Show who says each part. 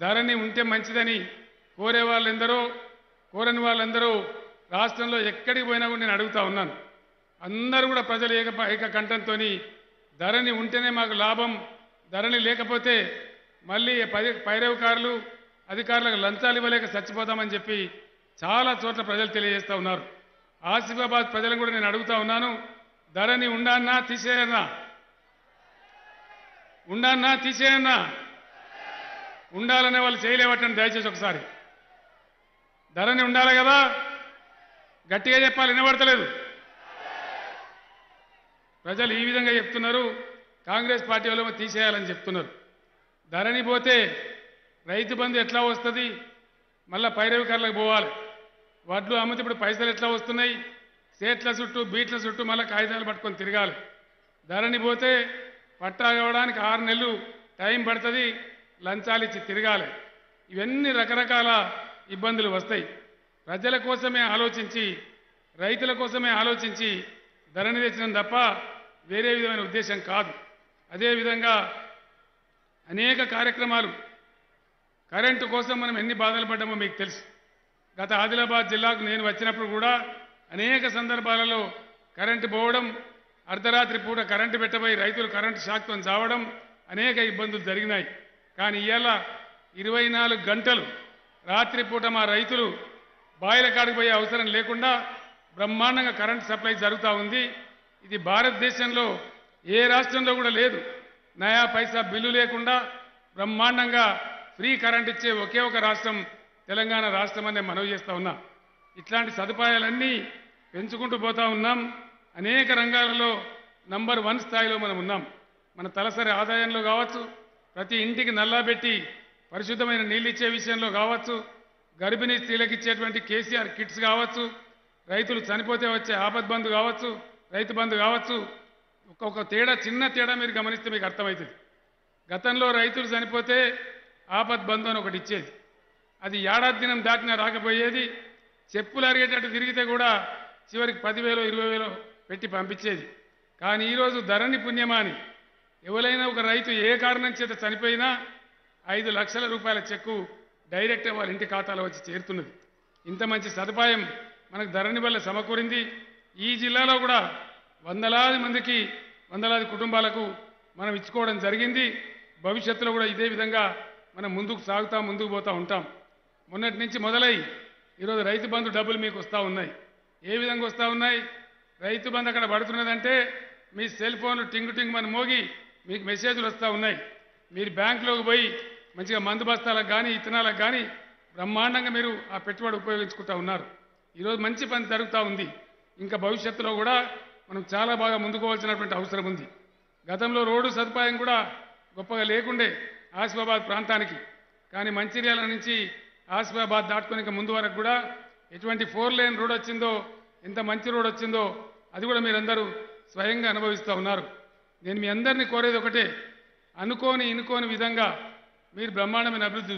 Speaker 1: ధరణి ఉంటే మంచిదని కోరే వాళ్ళెందరో కోరని వాళ్ళందరూ రాష్ట్రంలో ఎక్కడికి పోయినా కూడా నేను అడుగుతా ఉన్నాను. అందరూ కూడా ప్రజలు ఏక కంఠంతో ధరణి ఉంటేనే మాకు లాభం, ధరణి లేకపోతే మళ్ళీ పైరవకారులు అధికారులకు లంచాలు ఇవ్వలేక చచ్చిపోతామని చెప్పి చాలా చోట్ల ప్రజలు తెలియజేస్తూ ఉన్నారు. ఆసిఫాబాద్ ప్రజలను కూడా నేను అడుగుతా ఉన్నాను, ధరణి ఉండాలన్నా తీసేయన్నా, ఉండాలన్నా తీసేయన్నా, ఉండాలనే వాళ్ళు చేయలేవటండి. దయచేసి ఒకసారి ధరణి ఉండాలి కదా, గట్టిగా చెప్పాలి, వినబడతలేదు. ప్రజలు ఈ విధంగా చెప్తున్నారు, కాంగ్రెస్ పార్టీ వాళ్ళు తీసేయాలని చెప్తున్నారు. ధరణి పోతే రైతు బంధు ఎట్లా వస్తుంది, మళ్ళీ పైరవికారులకు పోవాలి. వడ్లు అమ్మితే ఇప్పుడు పైసలు ఎట్లా వస్తున్నాయి, సేట్ల చుట్టూ బీట్ల చుట్టూ మళ్ళీ కాగితాలు పట్టుకొని తిరగాలి. ధరణి పోతే పట్టా ఇవ్వడానికి 6 నెలలు టైం పడుతుంది, లంచాలు ఇచ్చి తిరగాలి. ఇవన్నీ రకరకాల ఇబ్బందులు వస్తాయి. ప్రజల కోసమే ఆలోచించి, రైతుల కోసమే ఆలోచించి ధరణి తెచ్చినాం తప్ప వేరే విధమైన ఉద్దేశం కాదు. అదేవిధంగా అనేక కార్యక్రమాలు, కరెంటు కోసం మనం ఎన్ని బాధలు పడ్డామో మీకు తెలుసు. గత ఆదిలాబాద్ జిల్లాకు నేను వచ్చినప్పుడు కూడా అనేక సందర్భాలలో కరెంటు పోవడం, అర్ధరాత్రి పూట కరెంటు పెట్టబోయి రైతులు కరెంటు షాక్తో చావడం, అనేక ఇబ్బందులు జరిగినాయి. కానీ ఇవాళ 24 గంటలు రాత్రిపూట మా రైతులు బాయిల కాడికి పోయే అవసరం లేకుండా బ్రహ్మాండంగా కరెంటు సప్లై జరుగుతూ ఉంది. ఇది భారతదేశంలో ఏ రాష్ట్రంలో కూడా లేదు. నయా పైసా బిల్లు లేకుండా బ్రహ్మాండంగా ఫ్రీ కరెంట్ ఇచ్చే ఒకే ఒక రాష్ట్రం తెలంగాణ రాష్ట్రం అనే మనవి చేస్తూ ఉన్నాం. ఇట్లాంటి సదుపాయాలన్నీ పెంచుకుంటూ పోతా ఉన్నాం. అనేక రంగాలలో నంబర్ 1 స్థాయిలో మనం ఉన్నాం. మన తలసరి ఆదాయంలో కావచ్చు, ప్రతి ఇంటికి నల్లాబెట్టి పరిశుద్ధమైన నీళ్ళు ఇచ్చే విషయంలో కావచ్చు, గర్భిణీ స్త్రీలకు ఇచ్చేటువంటి కేసీఆర్ కిట్స్ కావచ్చు, రైతులు చనిపోతే వచ్చే ఆపద్ బంధు కావచ్చు, రైతు బంధు కావచ్చు. ఒక తేడా, చిన్న తేడా మీరు గమనిస్తే మీకు అర్థమవుతుంది. గతంలో రైతులు చనిపోతే ఆపద్ బంధు అని ఒకటి ఇచ్చేది, అది ఏడాది దినం దాటినా రాకపోయేది. చెప్పులు అరిగేటట్టు తిరిగితే కూడా చివరికి 10,000 20,000 పెట్టి పంపించేది. కానీ ఈరోజు ధరణి పుణ్యమాని ఎవరైనా ఒక రైతు ఏ కారణం చేత చనిపోయినా 5 లక్షల రూపాయల చెక్కు డైరెక్ట్గా వాళ్ళ ఇంటి ఖాతాలో వచ్చి చేరుతున్నది. ఇంత మంచి సదుపాయం మనకు ధరణి వల్ల సమకూరింది. ఈ జిల్లాలో కూడా వందలాది మందికి, వందలాది కుటుంబాలకు మనం ఇచ్చుకోవడం జరిగింది. భవిష్యత్తులో కూడా ఇదే విధంగా మనం ముందుకు పోతూ ఉంటాం. మొన్నటి నుంచి మొదలై ఈరోజు రైతు బంధు డబ్బులు మీకు వస్తూ ఉన్నాయి. ఏ విధంగా వస్తూ ఉన్నాయి? రైతు బంధు అక్కడ పడుతున్నదంటే మీ సెల్ ఫోన్లు టింగు టింగు మన మోగి మీకు మెసేజ్లు వస్తూ ఉన్నాయి. మీరు బ్యాంకులోకి పోయి మంచిగా మందు బస్తాలకు కానీ ఇత్తనాలకు కానీ బ్రహ్మాండంగా మీరు ఆ పెట్టుబడి ఉపయోగించుకుంటూ ఉన్నారు. ఈరోజు మంచి పని జరుగుతూ ఉంది. ఇంకా భవిష్యత్తులో కూడా మనం చాలా బాగా ముందుకోవాల్సినటువంటి అవసరం ఉంది. గతంలో రోడ్డు సదుపాయం కూడా గొప్పగా లేకుండే ఆసిఫాబాద్ ప్రాంతానికి. కానీ మంచిర్యాల నుంచి ఆసిఫాబాద్ దాటుకొని ఇంకా ముందు వరకు కూడా ఎటువంటి 4 లేన్ రోడ్ వచ్చిందో, ఎంత మంచి రోడ్ వచ్చిందో అది కూడా మీరందరూ స్వయంగా అనుభవిస్తూ ఉన్నారు. నేను మీ అందరినీ కోరేది ఒకటే, అనుకోని ఇనుకోని విధంగా మీరు బ్రహ్మాండమైన అభివృద్ధి